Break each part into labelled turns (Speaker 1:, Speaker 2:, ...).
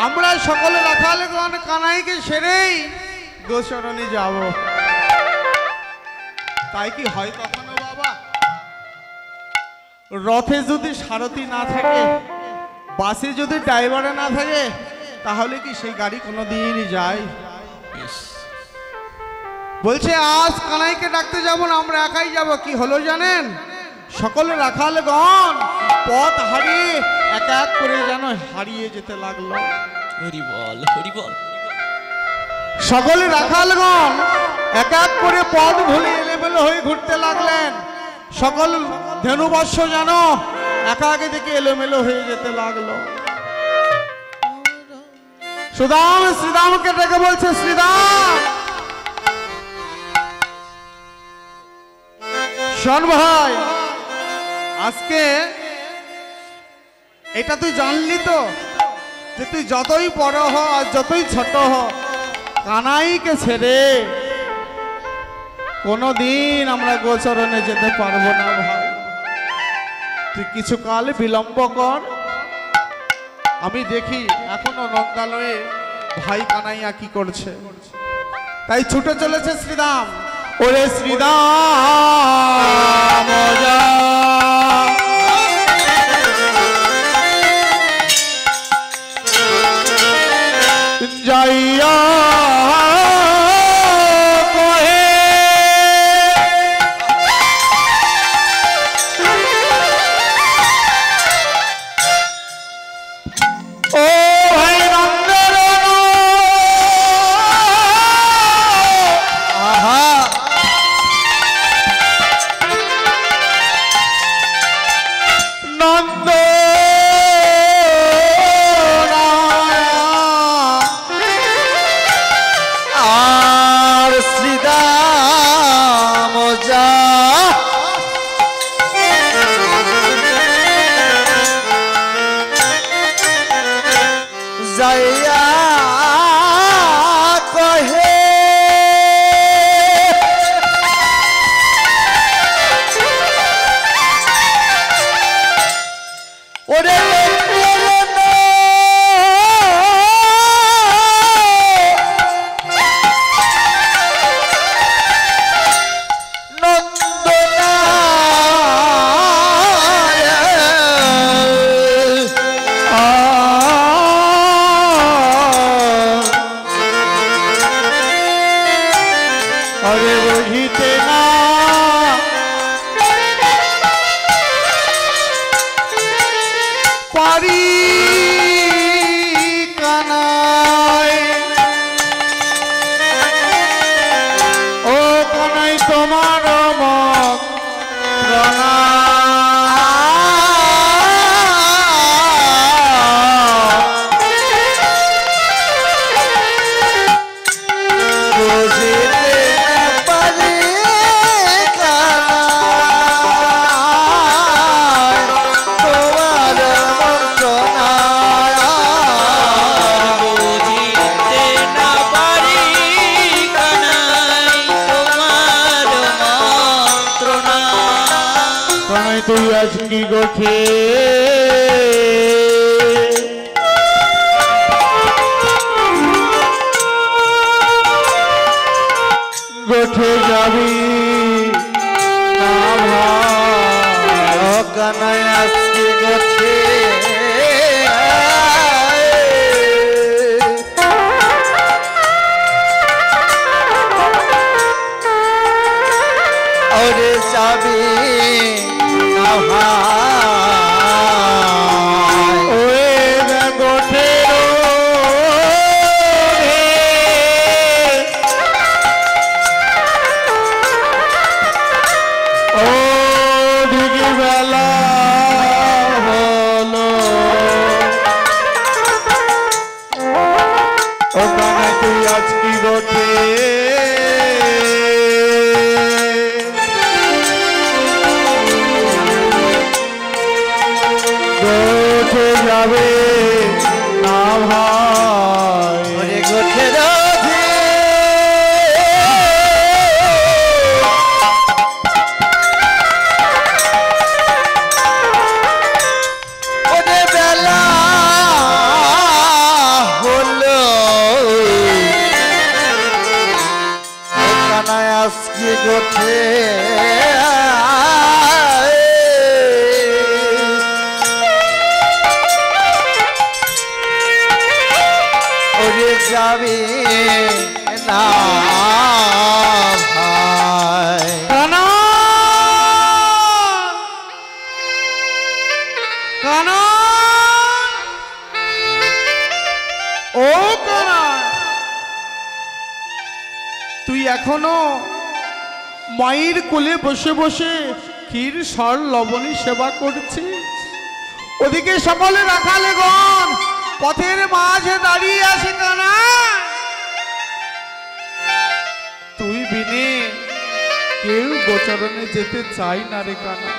Speaker 1: আমরা সকলে রাখালে কানাইকে সেরেই গোচরণে যাব। তাই কি হয় কখনো বাবা? রথে যদি সারথি না থাকে, বাসে যদি ড্রাইভার না থাকে, তাহলে কি সেই গাড়ি কোনোদিন যায়? বলছে আজ কানাইকে ডাকতে যাব না, আমরা একাই যাব। কি হলো জানেন? সকলে রাখালগণ পথ হারিয়ে এক এক করে যেন হারিয়ে যেতে লাগলো।
Speaker 2: হরি বল, হরি বল।
Speaker 1: সকলে রাখালগণ এক এক করে পথ ভুলে এলোমেলো হয়ে ঘুরতে লাগলেন। সকল ধেনুবর্ষ যেন একা একে দিকে এলোমেলো হয়ে যেতে লাগলো। সুদাম শ্রীরামকে ডেকে বলছে, শ্রীরাম শোন ভাই, আজকে এটা তুই জানলি তো যে তুই যতই বড় হ আর যতই ছোট হ, কানাইকে ছেড়ে কোনোদিন আমরা গোচরণে যেতে পারবো না ভাই। তুই কিছু কাল বিলম্ব কর, আমি দেখি এখনো নন্দালয়ে ভাই কানাইয়া কি করছে। তাই ছুটে চলেছে শ্রীরাম। ওরে শ্রীরাম যাইয়া গোঠে যাবি না ভাই, কানাই আজকে গোঠে ওরে যাবি না ভাই, ওরে গোঠে যাবে না ভাই, ওরে গোঠে রাধে ওরে বেলা
Speaker 3: গোছে ওরে যাবে না ভাই
Speaker 1: কানা কানা ও কানা তুই এখনো মায়ের কোলে বসে বসে ক্ষীর সর লবণী সেবা করছিস, ওদিকে সকলে রাখালে গণ পথের মাঝে দাঁড়িয়ে আছে কানা। তুই বিনে কেউ গোচরণে যেতে চাই না রে কানা।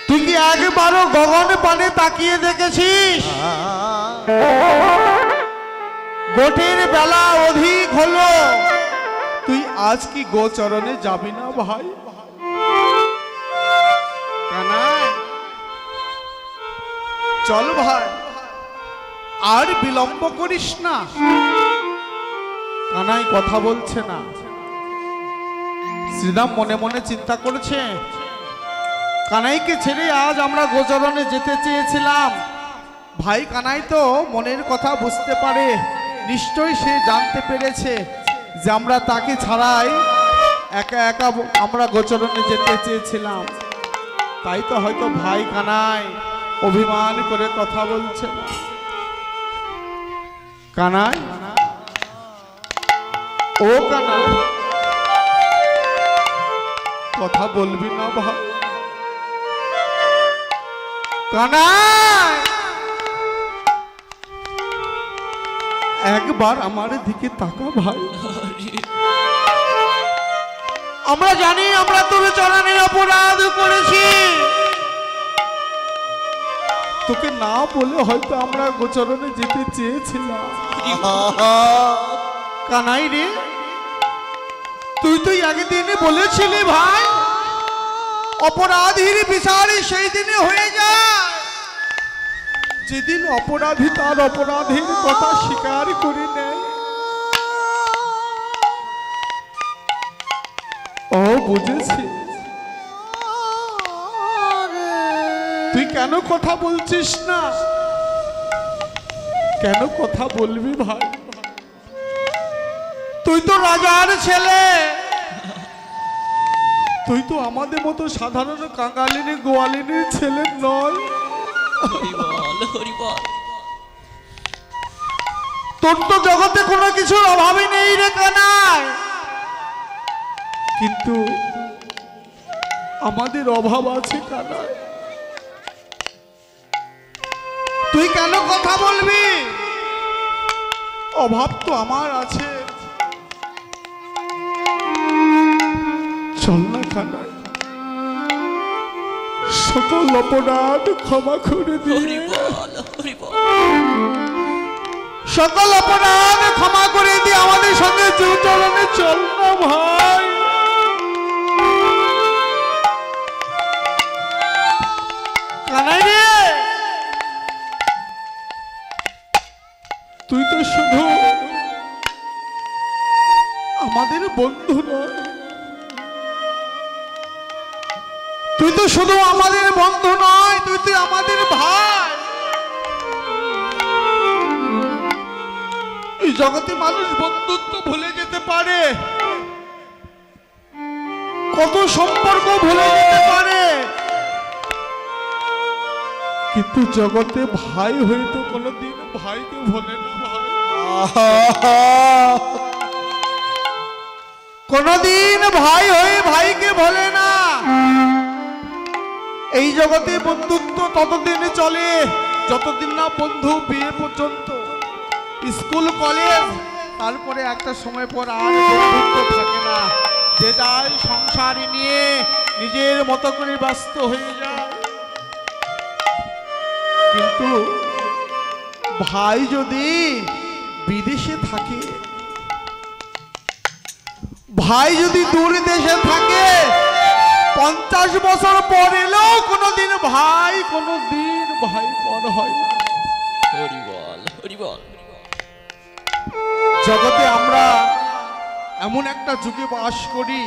Speaker 1: তুই কি একবারও গগন পানে তাকিয়ে দেখেছিস? গোটের বেলা অধিক হলো, তুই আজ কি গোচরণে যাবি না ভাই? কানাই চল ভাই, আর বিলম্ব করিস না। কানাই কথা বলছে না। শ্রীরাম মনে মনে চিন্তা করছে, কানাইকে ছেড়ে আজ আমরা গোচরণে যেতে চেয়েছিলাম। ভাই কানাই তো মনের কথা বুঝতে পারে, নিশ্চয়ই সে জানতে পেরেছে যে আমরা তাকে ছাড়াই একা একা আমরা গোচরণে যেতে চেয়েছিলাম। তাই তো হয়তো ভাই কানাই অভিমান করে কথা বলছে না। কানাই ও কানাই, কথা বলবি না ভাই? কানাই একবার আমার দিকে তাকা ভাই। আমরা জানি আমরা তোর চরণে অপরাধ করেছি, তোকে না বলে হয়তো আমরা গোচরণে যেতে চেয়েছিলাম। কানাই রে, তুই তো একদিনে বলেছিলি ভাই অপরাধীর বিচার সেই দিনে হয়ে যায় যেদিন অপরাধী তার অপরাধীর কথা স্বীকার করে নেয়। ও বুঝেছি, তুই কেন কথা বলছিস না? কেন কথা বলবি ভাই? তুই তো রাজার ছেলে, তুই তো আমাদের মতো সাধারণ কাঙালিনী গোয়ালিনীর ছেলে নয়। তোর তো জগতে কোনো কিছুর অভাবই নেই রে কানাই, কিন্তু আমাদের অভাব আছে কানাই। তুই কেন কথা বলবি? অভাব তো আমার আছে। চল না কানাই, সকল অপরাধ ক্ষমা করে দিয়ে, সকল অপরাধ ক্ষমা করে দিয়ে আমাদের সঙ্গে চরণে চল না ভাই। কানাই রে, তুই তো শুধু আমাদের বন্ধু নয়, তুই তো শুধু আমাদের বন্ধু নয়, তুই তো আমাদের ভাই। এই জগতে মানুষ বন্ধুত্ব ভুলে যেতে পারে, কত সম্পর্ক ভুলে যেতে পারে, কিন্তু জগতে ভাই হয়ে তো কোনোদিন ভাইকে ভোলে না ভাই। কোনদিন ভাই হয়ে ভাইকে ভোলে না। এই জগতে বন্ধুত্ব ততদিন চলে যতদিন না বন্ধু বিয়ে পর্যন্ত, স্কুল কলেজ, তারপরে একটা সময় পর আর বন্ধুত্ব থাকে না। যে যায় সংসার নিয়ে নিজের মতো করে ব্যস্ত হয়ে যায়। কিন্তু ভাই যদি বিদেশে থাকে, ভাই যদি দূর দেশে থাকে, 50 বছর পর এলেও কোনোদিন ভাই পর হয় না।
Speaker 2: হরি বল, হরি বল।
Speaker 1: জগতে আমরা এমন একটা যুগে বাস করি